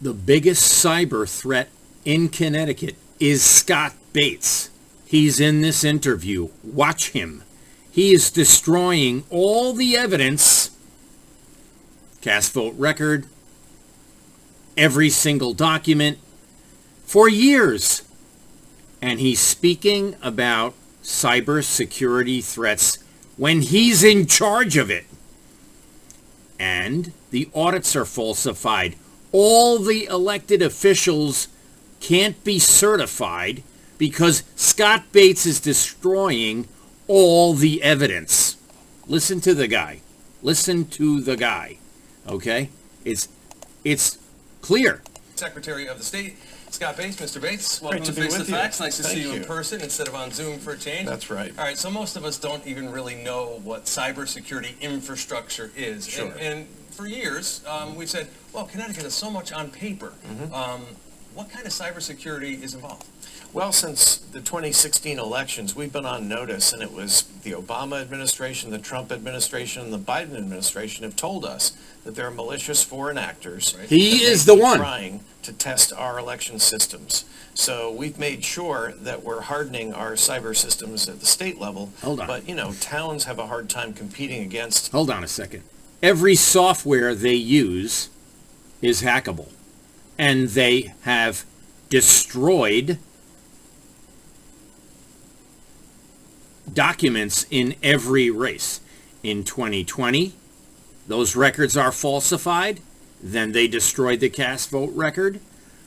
The biggest cyber threat in Connecticut is Scott Bates. He's in this interview. Watch him. He is destroying all the evidence, cast vote record, every single document, for years. And he's speaking about cybersecurity threats when he's in charge of it. And the audits are falsified. All the elected officials can't be certified because Scott Bates is destroying all the evidence. Listen to the guy. Listen to the guy. Okay? It's clear. Secretary of the State, Scott Bates. Mr. Bates, welcome to Face the Facts. Nice to see you in person instead of on Zoom for a change. That's right. All right, so most of us don't even really know what cybersecurity infrastructure is. Sure. And for years, we've said, well, Connecticut has so much on paper. What kind of cybersecurity is involved? Well, since the 2016 elections, we've been on notice, and it was the Obama administration, the Trump administration, and the Biden administration have told us that there are malicious foreign actors. Right. He is the one trying to test our election systems. So we've made sure that we're hardening our cyber systems at the state level. Hold on. But, towns have a hard time competing against. Hold on a second. Every software they use is hackable. And they have destroyed documents in every race. In 2020, those records are falsified. Then they destroyed the cast vote record.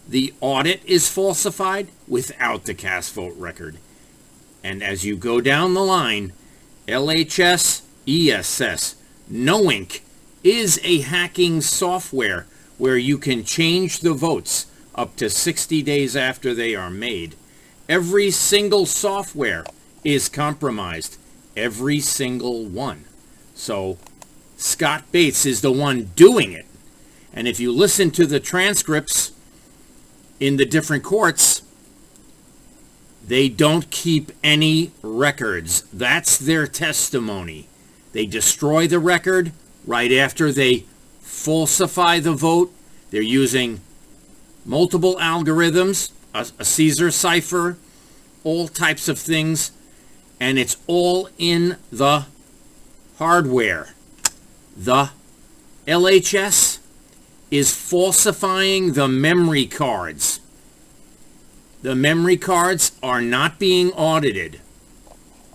The audit is falsified without the cast vote record. And as you go down the line, LHS, ESS, NoInc is a hacking software where you can change the votes up to 60 days after they are made. Every single software is compromised. Every single one. So Scott Bates is the one doing it. And if you listen to the transcripts in the different courts, they don't keep any records. That's their testimony. They destroy the record right after they falsify the vote. They're using multiple algorithms, a Caesar cipher, all types of things, and it's all in the hardware. The LHS is falsifying the memory cards. The memory cards are not being audited.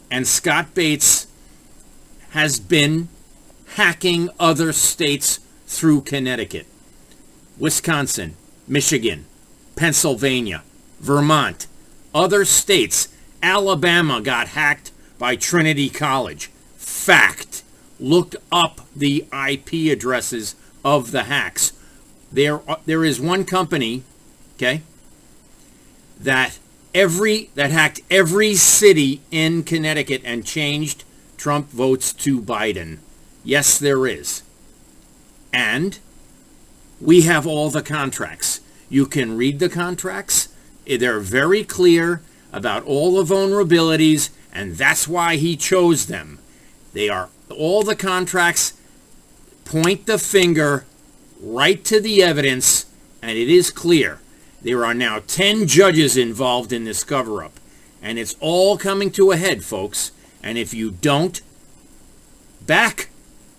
And Scott Bates has been hacking other states through Connecticut, Wisconsin, Michigan, Pennsylvania, Vermont, other states. Alabama got hacked by Trinity College. Fact. Look up the IP addresses of the hacks. There is one company, okay, that hacked every city in Connecticut and changed Trump votes to Biden. Yes, there is. And we have all the contracts. You can read the contracts. They're very clear about all the vulnerabilities, and that's why he chose them. They are all the contracts point the finger right to the evidence, and it is clear. There are now 10 judges involved in this cover-up, and it's all coming to a head, folks. And if you don't back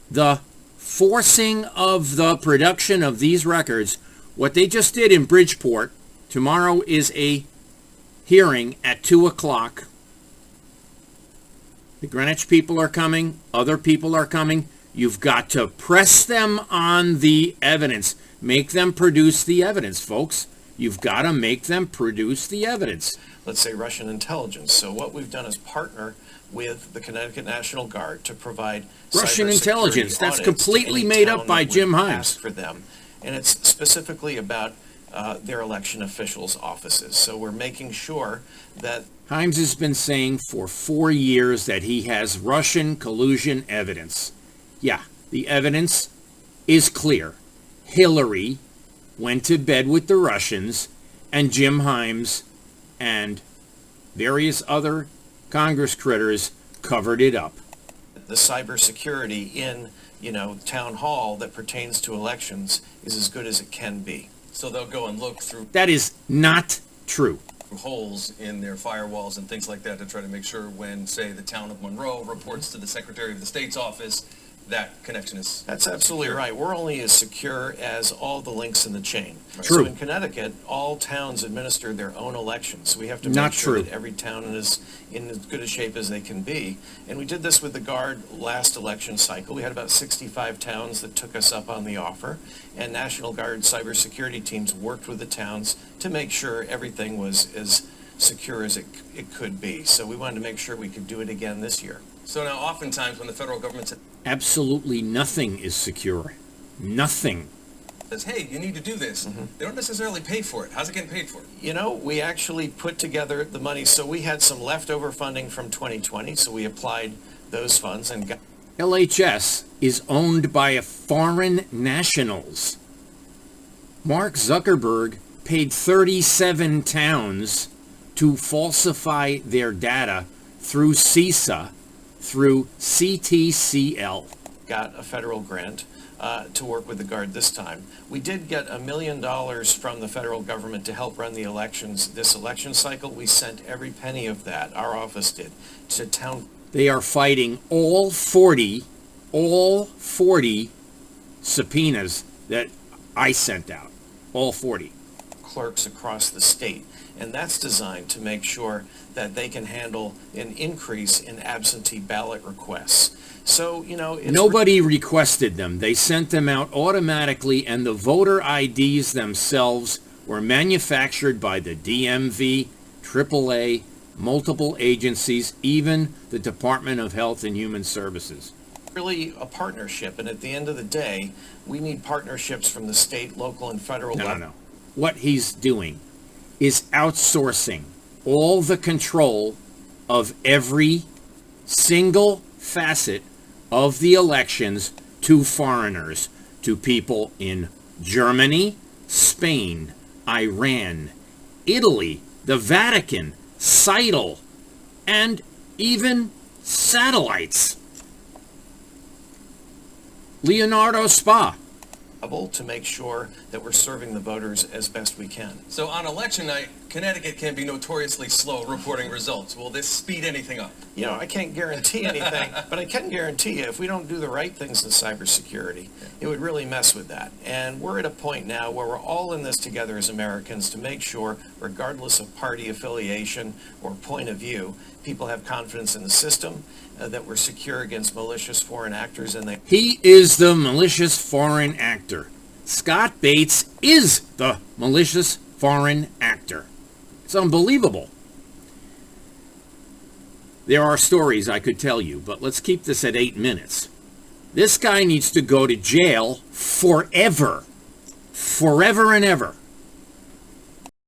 the forcing of the production of these records, what they just did in Bridgeport, tomorrow is a hearing at 2 o'clock. The Greenwich people are coming. Other people are coming. You've got to press them on the evidence. Make them produce the evidence, folks. You've got to make them produce the evidence. Let's say Russian intelligence. So what we've done is partner with the Connecticut National Guard to provide Russian intelligence. That's audits completely to any made town up by that Jim would Himes. ask for them. And it's specifically about their election officials' offices. So we're making sure that Himes has been saying for 4 years that he has Russian collusion evidence. Yeah, the evidence is clear. Hillary went to bed with the Russians, and Jim Himes and various other Congress critters covered it up. the cybersecurity in, town hall that pertains to elections is as good as it can be. So they'll go and look through That is not true. holes in their firewalls and things like that to try to make sure when, say, the town of Monroe reports to the Secretary of the State's office, that connection is... That's absolutely secure. right. We're only as secure as all the links in the chain. True. So in Connecticut, all towns administer their own elections. We have to Not make sure true. that every town is in as good a shape as they can be. And we did this with the Guard last election cycle. We had about 65 towns that took us up on the offer, and National Guard cybersecurity teams worked with the towns to make sure everything was as secure as it could be. So we wanted to make sure we could do it again this year. So now oftentimes when the federal government Absolutely nothing is secure. Nothing. says, hey, you need to do this, they don't necessarily pay for it. How's it getting paid for? You know, we actually put together the money. So we had some leftover funding from 2020, so we applied those funds and got LHS is owned by foreign nationals. Mark Zuckerberg paid 37 towns to falsify their data through CISA, through CTCL. got a federal grant to work with the Guard this time. We did get $1 million from the federal government to help run the elections this election cycle. We sent every penny of that, our office did, to town They are fighting all 40 subpoenas that I sent out. All 40. clerks across the state. And that's designed to make sure that they can handle an increase in absentee ballot requests. So, you know, it's Nobody requested them. They sent them out automatically, and the voter IDs themselves were manufactured by the DMV, AAA, multiple agencies, even the Department of Health and Human Services. really a partnership. And at the end of the day, we need partnerships from the state, local, and federal level. No. What he's doing is outsourcing all the control of every single facet of the elections to foreigners, to people in Germany, Spain, Iran, Italy, the Vatican, Seidel, and even satellites. Leonardo Spa. To make sure that we're serving the voters as best we can. So on election night, Connecticut can be notoriously slow reporting results. Will this speed anything up? You know, I can't guarantee anything, but I can guarantee you if we don't do the right things in cybersecurity, it would really mess with that. And we're at a point now where we're all in this together as Americans to make sure, regardless of party affiliation or point of view, people have confidence in the system, that we're secure against malicious foreign actors, and He is the malicious foreign actor. Scott Bates is the malicious foreign actor. It's unbelievable. There are stories I could tell you, but let's keep this at 8 minutes. This guy needs to go to jail forever. Forever and ever.